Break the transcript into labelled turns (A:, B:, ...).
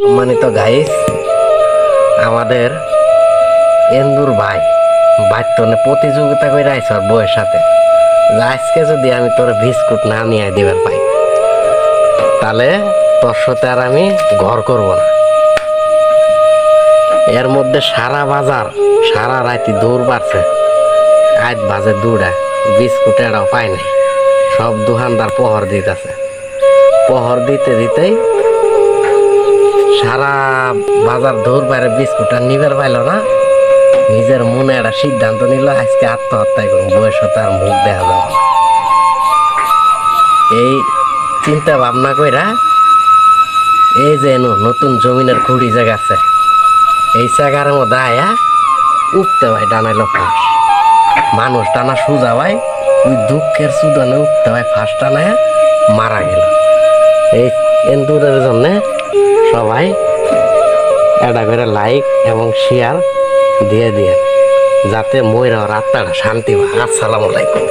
A: সম্মানিত গাইস, আমাদের এন্দুর ভাই বাচ্চনে প্রতিযোগিতা করে আইস ওর বউয়ের সাথে যে আজকে যদি আমি তোর বিস্কুট না নিয়ে দিবার পাই তাহলে তোর সাথে আর আমি ঘর করব না। এর মধ্যে সারা বাজার সারা রাতি দৌড় পারছে, আজ বাজে দৌড়া বিস্কুট এটাও পায় নাই। সব দোকানদার প্রহর দিতেছে, প্রহর দিতে দিতেই সারা বাজার দৌড় বাইরে বিস্কুট আর নিবার পাইল না। নিজের মনে একটা সিদ্ধান্ত নিল আজকে আত্মহত্যাই করুন, বউয়ের সাথে আর মুখ দেখা যাবে না। এই চিন্তা ভাবনা কইরা এই যে নতুন জমিনের খুঁড়ি জায়গা আছে, এই জায়গার মধ্যে আয়া উঠতে হয় ডানাইলো ফাঁস, মানুষ টানা সোজা হয়, ওই দুঃখের সুদানে উঠতে হয় ফাঁস টানায় মারা গেল। এই এন্দুরের জন্য সবাই এটা করে লাইক এবং শেয়ার দিয়ে দিয়ে যাতে ময়রা রাতটা শান্তি পায়। আসসালামু আলাইকুম।